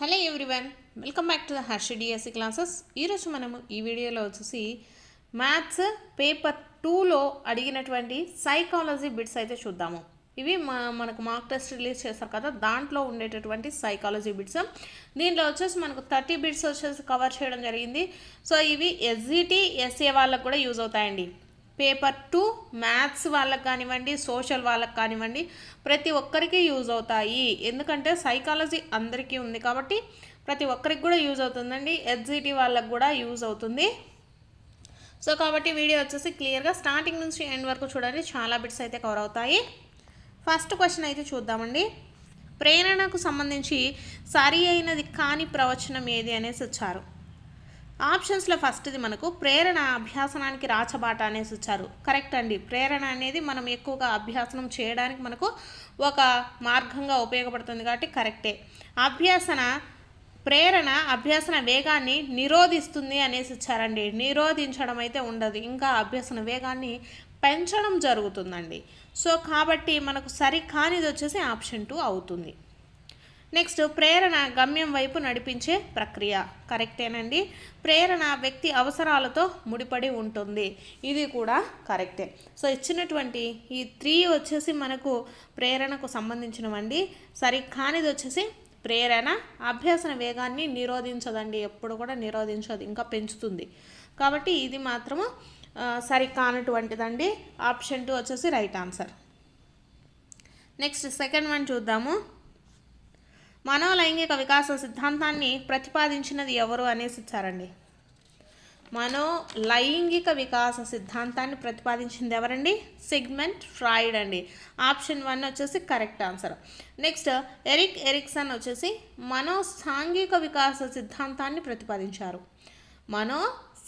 Hello everyone, welcome back to the Harsha DSC classes. ఈరోజు మనము ఈ వీడియోలో వచ్చేసి మ్యాథ్స్ పేపర్ 2లో అడిగినటువంటి సైకాలజీ బిట్స్ అయితే చూద్దాము. ఇవి మనకు మార్క్ టెస్ట్ రిలీజ్ చేస్తారు కదా, దాంట్లో ఉండేటటువంటి సైకాలజీ బిట్స్. దీంట్లో వచ్చేసి మనకు 30 బిట్స్ వచ్చేసి కవర్ చేయడం జరిగింది. సో ఇవి ఎస్జిటి ఎస్ఏ వాళ్ళకు కూడా యూజ్ అవుతాయండి. పేపర్ 2 మ్యాథ్స్ వాళ్ళకి కానివ్వండి, సోషల్ వాళ్ళకి కానివ్వండి, ప్రతి ఒక్కరికి యూజ్ అవుతాయి. ఎందుకంటే సైకాలజీ అందరికీ ఉంది కాబట్టి ప్రతి ఒక్కరికి కూడా యూజ్ అవుతుందండి. ఎస్జిటి వాళ్ళకి కూడా యూజ్ అవుతుంది. సో కాబట్టి వీడియో వచ్చేసి క్లియర్గా స్టార్టింగ్ నుంచి ఎండ్ వరకు చూడండి, చాలా బిట్స్ అయితే కవర్ అవుతాయి. ఫస్ట్ క్వశ్చన్ అయితే చూద్దామండి. ప్రేరణకు సంబంధించి సరి అయినది కాని ప్రవచనం ఏది అనేసి వచ్చారు. ఆప్షన్స్లో ఫస్ట్ది మనకు ప్రేరణ అభ్యాసనానికి రాచబాట అనేసి వచ్చారు. కరెక్ట్ అండి. ప్రేరణ అనేది మనం ఎక్కువగా అభ్యాసనం చేయడానికి మనకు ఒక మార్గంగా ఉపయోగపడుతుంది కాబట్టి కరెక్టే. ప్రేరణ అభ్యాసన వేగాన్ని నిరోధిస్తుంది అనేసి వచ్చారండి. నిరోధించడం అయితే ఉండదు, ఇంకా అభ్యాసన వేగాన్ని పెంచడం జరుగుతుందండి. సో కాబట్టి మనకు సరికానిది వచ్చేసి ఆప్షన్ 2 అవుతుంది. నెక్స్ట్, ప్రేరణ గమ్యం వైపు నడిపించే ప్రక్రియ. కరెక్టేనండి. ప్రేరణ వ్యక్తి అవసరాలతో ముడిపడి ఉంటుంది, ఇది కూడా కరెక్టే. సో ఇచ్చినటువంటి ఈ 3 వచ్చేసి మనకు ప్రేరణకు సంబంధించినవండి. సరికానిది వచ్చేసి ప్రేరణ అభ్యాసన వేగాన్ని నిరోధించదండి, ఎప్పుడు కూడా నిరోధించదు, ఇంకా పెంచుతుంది. కాబట్టి ఇది మాత్రము సరికానటువంటిదండి. ఆప్షన్ 2 వచ్చేసి right answer. Next, second one చూద్దాము. మనోలైంగిక వికాస సిద్ధాంతాన్ని ప్రతిపాదించినది ఎవరు అనేసి ఇచ్చారండి. మనోలైంగిక వికాస సిద్ధాంతాన్ని ప్రతిపాదించింది ఎవరండి? సిగ్మండ్ ఫ్రాయిడ్ అండి. ఆప్షన్ 1 వచ్చేసి correct answer. Next, Erik Erikson వచ్చేసి సాంఘిక వికాస సిద్ధాంతాన్ని ప్రతిపాదించారు.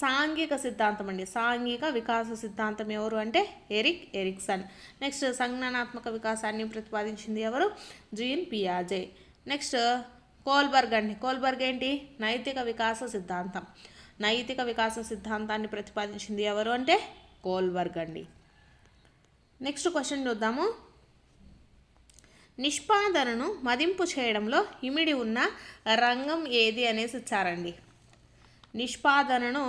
సాంఘిక సిద్ధాంతం అండి. సాంఘిక వికాస సిద్ధాంతం ఎవరు అంటే ఎరిక్ ఎరిక్సన్. నెక్స్ట్, సంజ్ఞానాత్మక వికాసాన్ని ప్రతిపాదించింది ఎవరు? జీన్ పియాజే. నెక్స్ట్, కోల్బర్గ్ అండి. కోల్బర్గ్ ఏంటి? నైతిక వికాస సిద్ధాంతం. నైతిక వికాస సిద్ధాంతాన్ని ప్రతిపాదించింది ఎవరు అంటే కోల్బర్గ్ అండి. నెక్స్ట్ క్వశ్చన్ చూద్దాము. నిష్పాదనను మదింపు చేయడంలో ఇమిడి ఉన్న రంగం ఏది అనేసి ఇచ్చారండి. నిష్పాదనను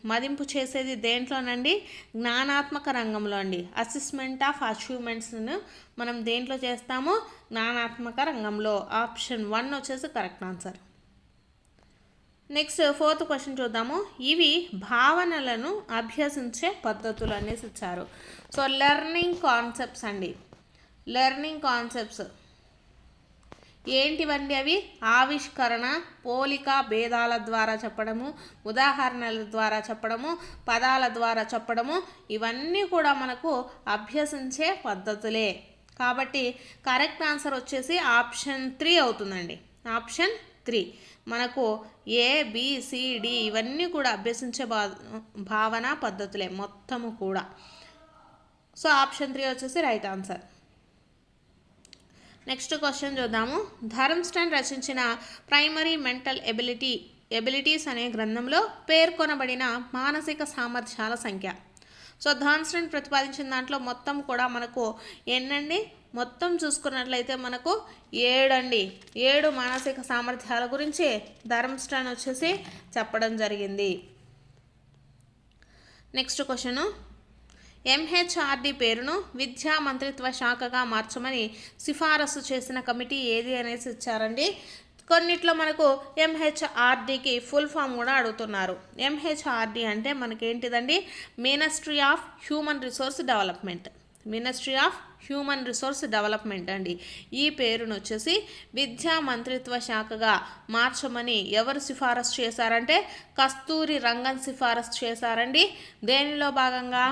మదింపు చేసేది దేంట్లోనండి? జ్ఞానాత్మక రంగంలో అండి. అసెస్మెంట్ ఆఫ్ అచీవ్మెంట్స్ను మనం దేంట్లో చేస్తాము? జ్ఞానాత్మక రంగంలో. ఆప్షన్ 1 వచ్చేసి correct answer. Next, fourth question చూద్దాము. ఇవి భావనలను అభ్యసించే పద్ధతులు అనేసి ఇచ్చారు. సో లెర్నింగ్ కాన్సెప్ట్స్ అండి. లెర్నింగ్ కాన్సెప్ట్స్ ఏంటివండి? అవి ఆవిష్కరణ, పోలిక, భేదాల ద్వారా చెప్పడము, ఉదాహరణల ద్వారా చెప్పడము, పదాల ద్వారా చెప్పడము, ఇవన్నీ కూడా మనకు అభ్యసించే పద్ధతులే. కాబట్టి కరెక్ట్ ఆన్సర్ వచ్చేసి ఆప్షన్ 3 అవుతుందండి. ఆప్షన్ 3 మనకు ABCD ఇవన్నీ కూడా అభ్యసించే భావన పద్ధతులే మొత్తము కూడా. సో ఆప్షన్ 3 వచ్చేసి రైట్ ఆన్సర్. నెక్స్ట్ క్వశ్చన్ చూద్దాము. ధర్మ్స్టన్ రచించిన ప్రైమరీ మెంటల్ ఎబిలిటీస్ అనే గ్రంథంలో పేర్కొనబడిన మానసిక సామర్థ్యాల సంఖ్య. సో ధర్మ్స్టన్ ప్రతిపాదించిన దాంట్లో మొత్తం కూడా మనకు ఎన్నండి? మొత్తం చూసుకున్నట్లయితే మనకు 7 అండి. 7 మానసిక సామర్థ్యాల గురించి ధర్మ్స్టన్ వచ్చేసి చెప్పడం జరిగింది. Next question. MHRD పేరును విద్యా మంత్రిత్వ శాఖగా మార్చమని సిఫారసు చేసిన కమిటీ ఏది అనేసి ఇచ్చారండి. కొన్నిట్లో మనకు MHRDకి ఫుల్ ఫామ్ కూడా అడుగుతున్నారు. MHRD అంటే మనకేంటిదండి? Ministry of human resource development. Ministry of human resource development అండి. ఈ పేరును వచ్చేసి విద్యా మంత్రిత్వ శాఖగా మార్చమని ఎవరు సిఫారసు చేశారంటే కస్తూరి రంగన్ సిఫారసు చేశారండి. దేనిలో భాగంగా?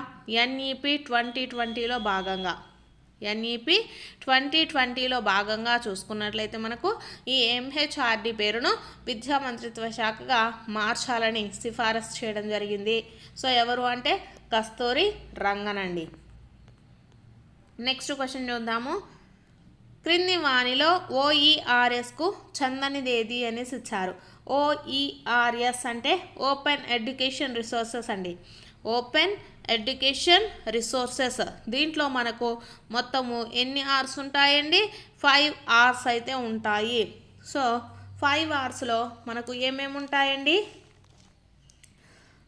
NEP 2020లో భాగంగా. NEP 2020లో భాగంగా చూసుకున్నట్లయితే మనకు ఈ MHRD పేరును విద్యా మంత్రిత్వ శాఖగా మార్చాలని సిఫారసు చేయడం జరిగింది. సో ఎవరు అంటే కస్తూరి రంగన్ అండి. నెక్స్ట్ క్వశ్చన్ చూద్దాము. క్రింది వానిలో OERSకు చెందనిది ఏది అనేసి ఇచ్చారు. OERS అంటే ఓపెన్ ఎడ్యుకేషన్ రిసోర్సెస్ అండి. Open education resources. దీంట్లో మనకు మొత్తము ఎన్ని ఆర్స్ ఉంటాయండి? 5 ఆర్స్ అయితే ఉంటాయి. సో 5 అవర్స్లో మనకు ఏమేమి ఉంటాయండి?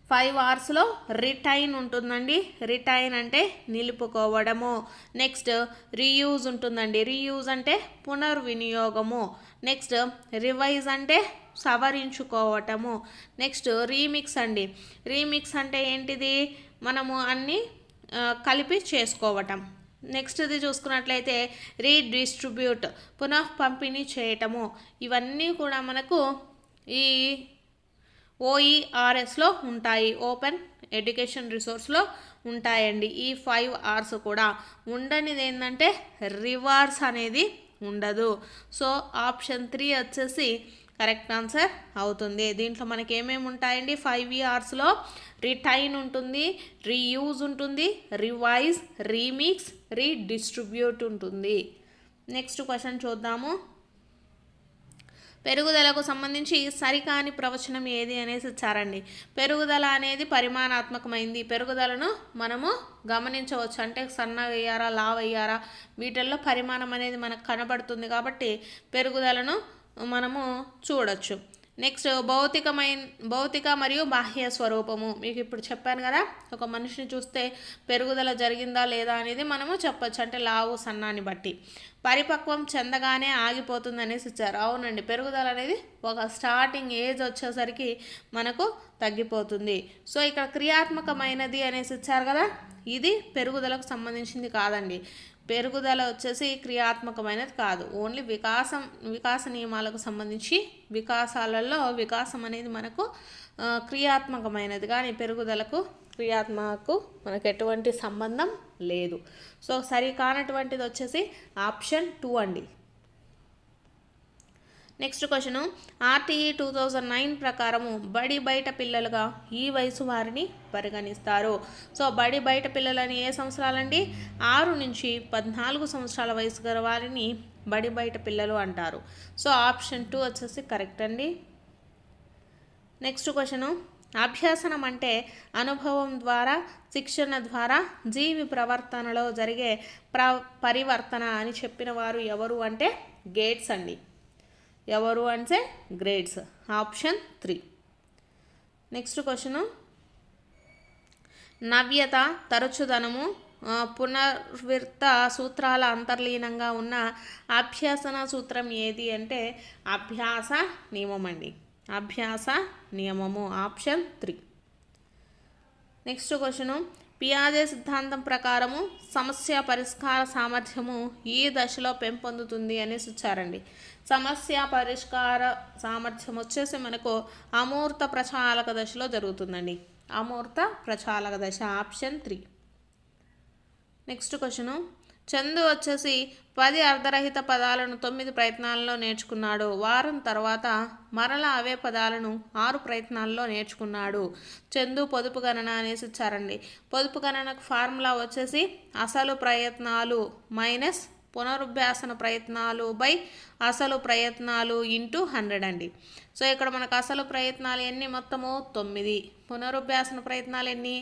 5 అవర్స్లో రిటైన్ ఉంటుందండి. రిటైన్ అంటే నిలుపుకోవడము. నెక్స్ట్ రీయూజ్ ఉంటుందండి. రీయూజ్ అంటే పునర్వినియోగము. నెక్స్ట్ రివైజ్ అంటే సవరించుకోవటము. నెక్స్ట్ రీమిక్స్ అండి. రీమిక్స్ అంటే ఏంటిది? మనము అన్నీ కలిపి చేసుకోవటం. నెక్స్ట్ ఇది చూసుకున్నట్లయితే రీడిస్ట్రిబ్యూట్, పునః పంపిణీ చేయటము. ఇవన్నీ కూడా మనకు ఈ OERSలో ఉంటాయి, ఓపెన్ ఎడ్యుకేషన్ రిసోర్స్లో ఉంటాయండి. ఈ 5 అవర్స్ కూడా ఉండనిది ఏంటంటే రివర్స్ అనేది ఉండదు. సో ఆప్షన్ 3 వచ్చేసి కరెక్ట్ ఆన్సర్ అవుతుంది. దీంట్లో మనకి ఏమేమి ఉంటాయండి? 5 అవర్స్లో రిటైన్ ఉంటుంది, రీయూజ్ ఉంటుంది, రివైజ్, రీమిక్స్, రీడిస్ట్రిబ్యూట్ ఉంటుంది. నెక్స్ట్ క్వశ్చన్ చూద్దాము. పెరుగుదలకు సంబంధించి సరికాని ప్రవచనం ఏది అనేసి ఇచ్చారండి. పెరుగుదల అనేది పరిమాణాత్మకమైంది. పెరుగుదలను మనము గమనించవచ్చు. అంటే సన్నగా అయ్యారా, లావ్ అయ్యారా, వీటిల్లో పరిమాణం అనేది మనకు కనబడుతుంది కాబట్టి పెరుగుదలను మనము చూడొచ్చు. నెక్స్ట్ భౌతిక మరియు బాహ్య స్వరూపము. మీకు ఇప్పుడు చెప్పాను కదా, ఒక మనిషిని చూస్తే పెరుగుదల జరిగిందా లేదా అనేది మనము చెప్పొచ్చు, అంటే లావు సన్నాన్ని బట్టి. పరిపక్వం చెందగానే ఆగిపోతుంది అనేసి ఇచ్చారు. అవునండి, పెరుగుదల అనేది ఒక స్టార్టింగ్ ఏజ్ వచ్చేసరికి మనకు తగ్గిపోతుంది. సో ఇక్కడ క్రియాత్మకమైనది అనేసి ఇచ్చారు కదా, ఇది పెరుగుదలకు సంబంధించింది కాదండి. పెరుగుదల వచ్చేసి క్రియాత్మకమైనది కాదు, ఓన్లీ వికాస నియమాలకు సంబంధించి వికాసాలలో వికాసం అనేది మనకు క్రియాత్మకమైనది, కానీ పెరుగుదలకు క్రియాత్మకకు మనకు ఎటువంటి సంబంధం లేదు. సో సరి కానటువంటిది వచ్చేసి ఆప్షన్ 2 అండి. నెక్స్ట్ క్వశ్చను, RTE 2009 ప్రకారము బడి బయట పిల్లలుగా ఈ వయసు వారిని పరిగణిస్తారు. సో బడి బయట పిల్లలని ఏ సంవత్సరాలండి? 6 నుంచి 14 సంవత్సరాల వయసు గల వారిని బడి బయట పిల్లలు అంటారు. సో ఆప్షన్ 2 వచ్చేసి కరెక్ట్ అండి. నెక్స్ట్ క్వశ్చను, అభ్యాసనం అంటే అనుభవం ద్వారా, శిక్షణ ద్వారా జీవి ప్రవర్తనలో జరిగే పరివర్తన అని చెప్పిన వారు ఎవరు అంటే గేట్స్ అండి. ఎవరు అంటే గ్రేడ్స్. ఆప్షన్ 3. నెక్స్ట్ క్వశ్చను, నవ్యత, తరచుదనము, పునర్విర్త సూత్రాల అంతర్లీనంగా ఉన్న అభ్యాసన సూత్రం ఏది అంటే అభ్యాస నియమం అండి. అభ్యాస నియమము. ఆప్షన్ 3. నెక్స్ట్ క్వశ్చను, పియాజే సిద్ధాంతం ప్రకారము సమస్య పరిష్కార సామర్థ్యము ఈ దశలో పెంపొందుతుంది అనేసి ఇచ్చారండి. సమస్య పరిష్కార సామర్థ్యం వచ్చేసి మనకు అమూర్త ప్రచాలక దశలో జరుగుతుందండి. అమూర్త ప్రచాలక దశ. ఆప్షన్ 3. నెక్స్ట్ క్వశ్చను, చందు వచ్చేసి 10 అర్ధరహిత పదాలను 9 ప్రయత్నాల్లో నేర్చుకున్నాడు. వారం తర్వాత మరలా అవే పదాలను 6 ప్రయత్నాల్లో నేర్చుకున్నాడు. చందు పొదుపు గణన అనేసి ఇచ్చారండి. పొదుపు గణనకు ఫార్ములా వచ్చేసి అసలు ప్రయత్నాలు మైనస్ పునరుభ్యాసన ప్రయత్నాలు బై అసలు ప్రయత్నాలు ఇంటూ 100 అండి. సో ఇక్కడ మనకు అసలు ప్రయత్నాలు ఎన్ని? మొత్తము 9. పునరుభ్యాసన ప్రయత్నాలు ఎన్ని?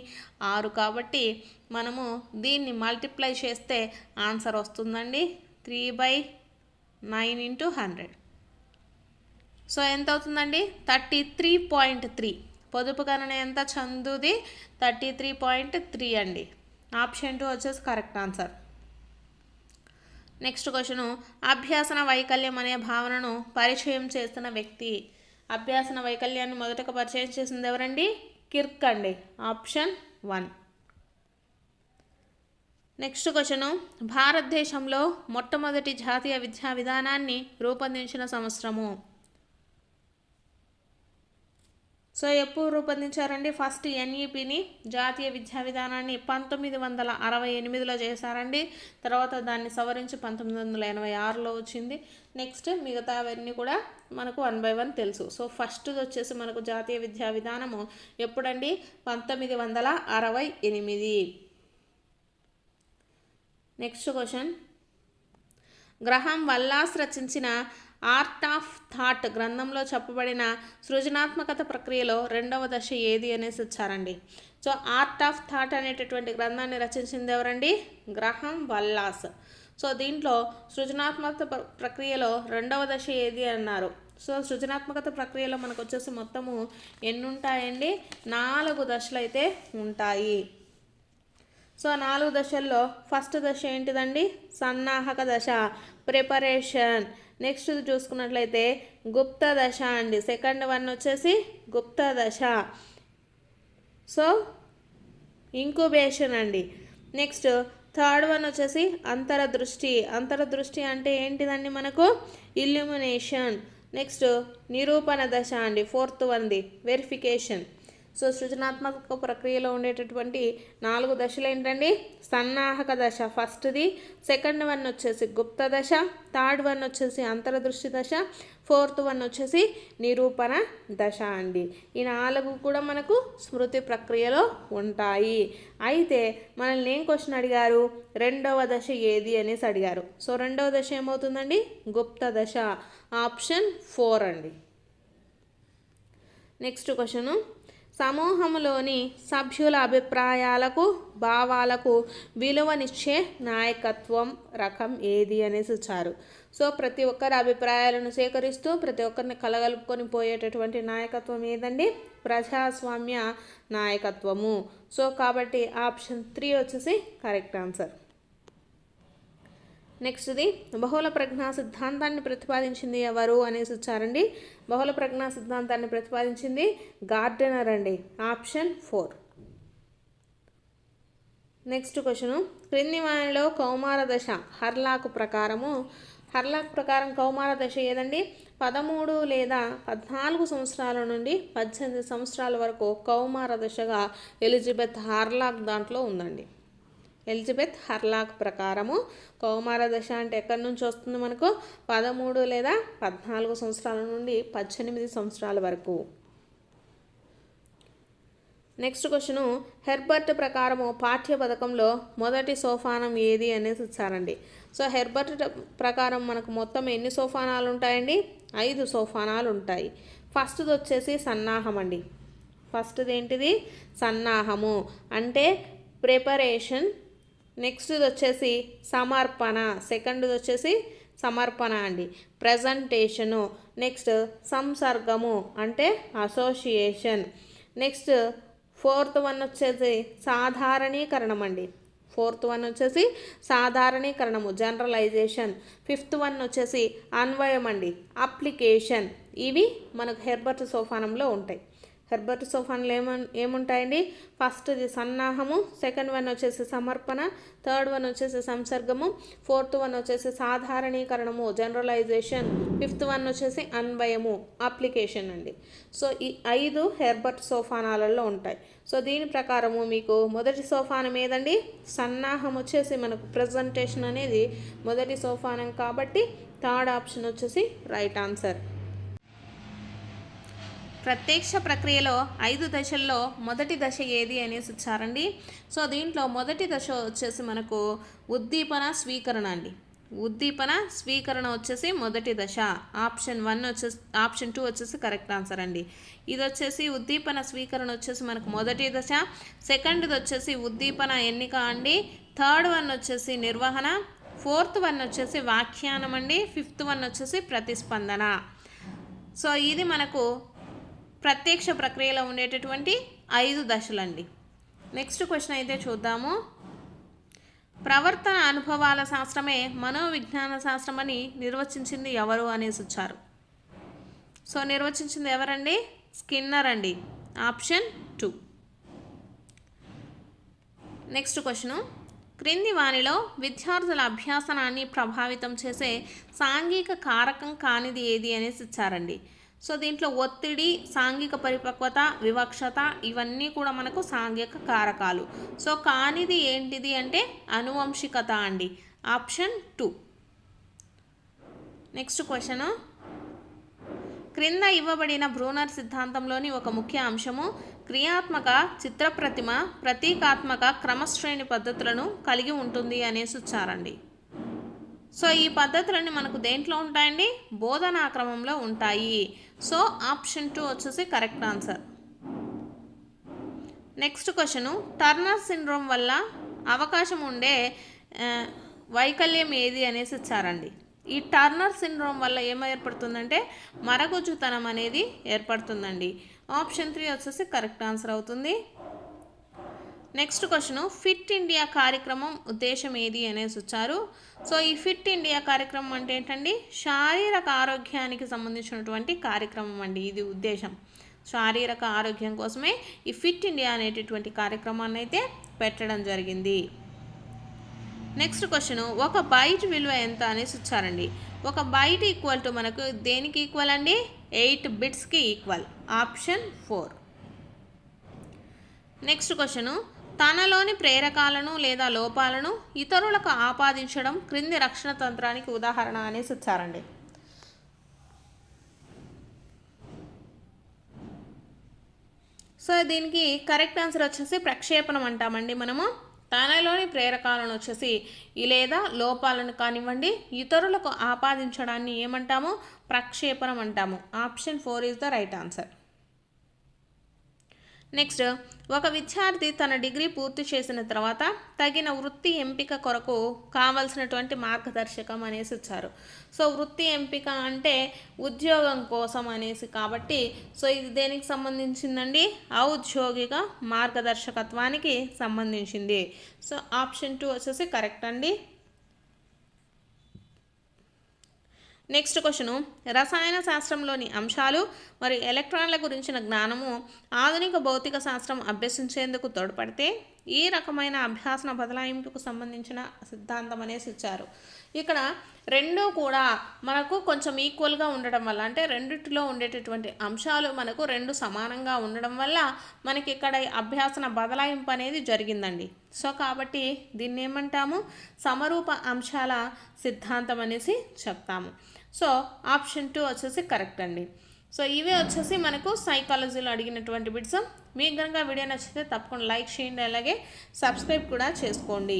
6. కాబట్టి మనము దీన్ని మల్టిప్లై చేస్తే ఆన్సర్ వస్తుందండి 3/9 ఇంటూ 100. సో ఎంత అవుతుందండి? 33.3. పొదుపు గణన ఎంత చందుది? 33.3 అండి. ఆప్షన్ 2 వచ్చేసి కరెక్ట్ ఆన్సర్. నెక్స్ట్ క్వశ్చను, అభ్యాసన వైకల్యం అనే భావనను పరిచయం చేస్తున్న వ్యక్తి. అభ్యాసన వైకల్యాన్ని మొదటగా పరిచయం చేసింది ఎవరండి? కిర్క్ అండి. ఆప్షన్ 1. నెక్స్ట్ క్వశ్చను, భారతదేశంలో మొట్టమొదటి జాతీయ విద్యా విధానాన్ని రూపొందించిన సంవత్సరము. సో ఎప్పుడు రూపొందించారండి? ఫస్ట్ NEPని జాతీయ విద్యా విధానాన్ని 1968లో చేశారండి. తర్వాత దాన్ని సవరించి 1986లో వచ్చింది. నెక్స్ట్ మిగతా అవన్నీ కూడా మనకు 1 by 1 తెలుసు. సో ఫస్ట్ వచ్చేసి మనకు జాతీయ విద్యా విధానము ఎప్పుడండి? 1968. నెక్స్ట్ క్వశ్చన్, గ్రహం వల్లాస్ రచించిన ఆర్ట్ ఆఫ్ థాట్ గ్రంథంలో చెప్పబడిన సృజనాత్మకత ప్రక్రియలో 2వ దశ ఏది అనేసి ఇచ్చారండి. సో ఆర్ట్ ఆఫ్ థాట్ అనేటటువంటి గ్రంథాన్ని రచించింది ఎవరండి? గ్రహం వల్లాస్. సో దీంట్లో సృజనాత్మక ప్రక్రియలో రెండవ దశ ఏది అన్నారు. సో సృజనాత్మకత ప్రక్రియలో మనకు వచ్చేసి మొత్తము ఎన్ని ఉంటాయండి, 4 దశలు అయితే ఉంటాయి. సో 4 దశల్లో ఫస్ట్ దశ ఏంటిదండి, సన్నాహక దశ, ప్రిపరేషన్. నెక్స్ట్ చూసుకున్నట్లయితే గుప్త దశ అండి, సెకండ్ వన్ వచ్చేసి గుప్త దశ. సో ఇంక్యుబేషన్ అండి. నెక్స్ట్ థర్డ్ వన్ వచ్చేసి అంతరదృష్టి అంటే ఏంటిదండి మనకు, ఇల్యూమినేషన్. నెక్స్ట్ నిరూపణ దశ అండి, ఫోర్త్ వన్ది వెరిఫికేషన్. సో సృజనాత్మక ప్రక్రియలో ఉండేటటువంటి 4 దశలు ఏంటండి, సన్నాహక దశ ఫస్ట్ది, సెకండ్ వన్ వచ్చేసి గుప్త దశ, థర్డ్ వన్ వచ్చేసి అంతరదృష్టి దశ, ఫోర్త్ వన్ వచ్చేసి నిరూపణ దశ అండి. ఈ 4 కూడా మనకు స్మృతి ప్రక్రియలో ఉంటాయి. అయితే మనల్ని ఏం క్వశ్చన్ అడిగారు, రెండవ దశ ఏది అనేసి అడిగారు. సో రెండవ దశ ఏమవుతుందండి, గుప్త దశ, ఆప్షన్ 4 అండి. నెక్స్ట్ క్వశ్చను, సమూహంలోని సభ్యుల అభిప్రాయాలకు భావాలకు విలువనిచ్చే నాయకత్వం రకం ఏది అనేసి ఇచ్చారు. సో ప్రతి ఒక్కరి అభిప్రాయాలను సేకరిస్తూ ప్రతి ఒక్కరిని కలగలుపుకొని పోయేటటువంటి నాయకత్వం ఏదండి, ప్రజాస్వామ్య నాయకత్వము. సో కాబట్టి ఆప్షన్ 3 వచ్చేసి కరెక్ట్ ఆన్సర్. నెక్స్ట్ది బహుళ ప్రజ్ఞా సిద్ధాంతాన్ని ప్రతిపాదించింది ఎవరు అనేసి ఇచ్చారండి. బహుళ ప్రజ్ఞా సిద్ధాంతాన్ని ప్రతిపాదించింది గార్డెనర్ అండి, ఆప్షన్ 4. నెక్స్ట్ క్వశ్చను, క్రింది వానిలో కౌమార దశ హర్లాక్ ప్రకారం కౌమార దశ ఏదండి, 13 లేదా 14 సంవత్సరాల నుండి 18 సంవత్సరాల వరకు కౌమార దశగా ఎలిజబెత్ హర్లాక్ దాంట్లో ఉందండి. ఎలిజబెత్ హర్లాక్ ప్రకారము కౌమార దశ అంటే ఎక్కడి నుంచి వస్తుంది మనకు, 13 లేదా 14 సంవత్సరాల నుండి 18 సంవత్సరాల వరకు. నెక్స్ట్ క్వశ్చను, హెర్బర్ట్ ప్రకారము పాఠ్య పథకంలో మొదటి సోపానం ఏది అనేసి ఇచ్చారండి. సో హెర్బర్ట్ ప్రకారం మనకు మొత్తం ఎన్ని సోపానాలు ఉంటాయండి, 5 సోపానాలు ఉంటాయి. ఫస్ట్ది వచ్చేసి సన్నాహం అండి. ఫస్ట్ది ఏంటిది, సన్నాహము అంటే ప్రిపరేషన్. నెక్స్ట్ది వచ్చేసి సమర్పణ, సెకండ్ది వచ్చేసి సమర్పణ అండి, ప్రజెంటేషను. నెక్స్ట్ సంసర్గము అంటే అసోసియేషన్. నెక్స్ట్ ఫోర్త్ వన్ వచ్చేసి సాధారణీకరణం అండి. ఫోర్త్ వన్ వచ్చేసి సాధారణీకరణము, జనరలైజేషన్. ఫిఫ్త్ వన్ వచ్చేసి అన్వయం అండి, అప్లికేషన్. ఇవి మనకు హెర్బర్ట్ సోపానంలో ఉంటాయి. హెర్బర్ట్ సోపానంలో ఏముంటాయండి, ఫస్ట్ది సన్నాహము, సెకండ్ వన్ వచ్చేసి సమర్పణ, థర్డ్ వన్ వచ్చేసి సంసర్గము, ఫోర్త్ వన్ వచ్చేసి సాధారణీకరణము, జనరలైజేషన్, ఫిఫ్త్ వన్ వచ్చేసి అన్వయము, అప్లికేషన్ అండి. సో ఈ 5 హెర్బర్ట్ సోపానాలలో ఉంటాయి. సో దీని ప్రకారము మీకు మొదటి సోపానం ఏదండి, సన్నాహం వచ్చేసి మనకు ప్రజెంటేషన్ అనేది మొదటి సోపానం కాబట్టి థర్డ్ ఆప్షన్ వచ్చేసి రైట్ ఆన్సర్. ప్రత్యక్ష ప్రక్రియలో 5 దశల్లో మొదటి దశ ఏది అనేసి ఇచ్చారండి. సో దీంట్లో మొదటి దశ వచ్చేసి మనకు ఉద్దీపన స్వీకరణ అండి. ఉద్దీపన స్వీకరణ వచ్చేసి మొదటి దశ, ఆప్షన్ 1 వచ్చేసి, ఆప్షన్ 2 వచ్చేసి కరెక్ట్ ఆన్సర్ అండి. ఇది వచ్చేసి ఉద్దీపన స్వీకరణ వచ్చేసి మనకు మొదటి దశ, సెకండ్ది వచ్చేసి ఉద్దీపన ఎన్నిక అండి, థర్డ్ వన్ వచ్చేసి నిర్వహణ, ఫోర్త్ వన్ వచ్చేసి వ్యాఖ్యానం అండి, ఫిఫ్త్ వన్ వచ్చేసి ప్రతిస్పందన. సో ఇది మనకు ప్రత్యక్ష ప్రక్రియలో ఉండేటటువంటి 5 దశలండి. నెక్స్ట్ క్వశ్చన్ అయితే చూద్దాము. ప్రవర్తన అనుభవాల శాస్త్రమే మనోవిజ్ఞాన శాస్త్రం అని నిర్వచించింది ఎవరు అనేసి వచ్చారు. సో నిర్వచించింది ఎవరండి, స్కిన్నర్ అండి, ఆప్షన్ 2. నెక్స్ట్ క్వశ్చను, క్రింది వానిలో విద్యార్థుల అభ్యాసనాన్ని ప్రభావితం చేసే సాంఘిక కారకం కానిది ఏది అనేసి ఇచ్చారండి. సో దీంట్లో ఒత్తిడి, సాంఘిక పరిపక్వత, వివక్షత ఇవన్నీ కూడా మనకు సాంఘిక కారకాలు. సో కానిది ఏంటిది అంటే అనువంశికత అండి, ఆప్షన్ 2. నెక్స్ట్ క్వశ్చను, క్రింద ఇవ్వబడిన బ్రూనర్ సిద్ధాంతంలోని ఒక ముఖ్య అంశము క్రియాత్మక చిత్రప్రతిమ ప్రతీకాత్మక క్రమశ్రేణి పద్ధతులను కలిగి ఉంటుంది అనేసి ఇచ్చారండి. సో ఈ పద్ధతులన్నీ మనకు దేంట్లో ఉంటాయండి, బోధనా క్రమంలో ఉంటాయి. సో ఆప్షన్ 2 వచ్చేసి correct answer. Next question, Turner syndrome వల్ల అవకాశం ఉండే వైకల్యం ఏది అనేసి ఇచ్చారండి. ఈ టర్నర్ సిండ్రోమ్ వల్ల ఏం ఏర్పడుతుందంటే మరగుజ్జుతనం అనేది ఏర్పడుతుందండి. ఆప్షన్ 3 వచ్చేసి కరెక్ట్ ఆన్సర్ అవుతుంది. నెక్స్ట్ క్వశ్చన్, ఫిట్ ఇండియా కార్యక్రమం ఉద్దేశం ఏది అనేసి వచ్చారు. సో ఈ ఫిట్ ఇండియా కార్యక్రమం అంటే ఏంటండి, శారీరక ఆరోగ్యానికి సంబంధించినటువంటి కార్యక్రమం అండి. ఇది ఉద్దేశం, శారీరక ఆరోగ్యం కోసమే ఈ ఫిట్ ఇండియా అనేటటువంటి కార్యక్రమాన్ని అయితే పెట్టడం జరిగింది. నెక్స్ట్ క్వశ్చన్, ఒక బైట్ విలువ ఎంత అనేసి ఇచ్చారండి. ఒక బైట్ ఈక్వల్ టు మనకు దేనికి ఈక్వల్ అండి, 8 బిట్స్కి ఈక్వల్. ఆప్షన్ 4. నెక్స్ట్ క్వశ్చన్, తనలోని ప్రేరకాలను లేదా లోపాలను ఇతరులకు ఆపాదించడం క్రింది రక్షణ తంత్రానికి ఉదాహరణ అనేసి ఇచ్చారండి. సో దీనికి కరెక్ట్ ఆన్సర్ వచ్చేసి ప్రక్షేపణం అంటామండి మనము. తనలోని ప్రేరకాలను వచ్చేసి లేదా లోపాలను కానివ్వండి ఇతరులకు ఆపాదించడాన్ని ఏమంటాము, ప్రక్షేపణం అంటాము. Option 4 is the right answer. Next, ఒక విద్యార్థి తన డిగ్రీ పూర్తి చేసిన తర్వాత తగిన వృత్తి ఎంపిక కొరకు కావాల్సినటువంటి మార్గదర్శకం అనేసి ఇచ్చారు. సో వృత్తి ఎంపిక అంటే ఉద్యోగం కోసం అనేసి, కాబట్టి సో ఇది దేనికి సంబంధించిందండి, ఔద్యోగిక మార్గదర్శకత్వానికి సంబంధించింది. సో ఆప్షన్ 2 వచ్చేసి కరెక్ట్ అండి. నెక్స్ట్ క్వశ్చను, రసాయన శాస్త్రంలోని అంశాలు మరియు ఎలక్ట్రాన్ల గురించిన జ్ఞానము ఆధునిక భౌతిక శాస్త్రం అభ్యసించేందుకు తోడ్పడితే ఈ రకమైన అభ్యాసన బదలాయింపుకు సంబంధించిన సిద్ధాంతం అనేసి ఇచ్చారు. ఇక్కడ రెండూ కూడా మనకు కొంచెం ఈక్వల్గా ఉండడం వల్ల, అంటే రెండిటిలో ఉండేటటువంటి అంశాలు మనకు రెండు సమానంగా ఉండడం వల్ల మనకి ఇక్కడ అభ్యాసన బదలాయింపు అనేది జరిగిందండి. సో కాబట్టి దీన్ని ఏమంటాము, సమరూప అంశాల సిద్ధాంతం అనేసి చెప్తాము. సో ఆప్షన్ 2 వచ్చేసి కరెక్ట్ అండి. సో ఇవే వచ్చేసి మనకు సైకాలజీలో అడిగినటువంటి బిట్స్. మీకు కనుక వీడియో నచ్చితే తప్పకుండా లైక్ చేయండి, అలాగే సబ్స్క్రైబ్ కూడా చేసుకోండి.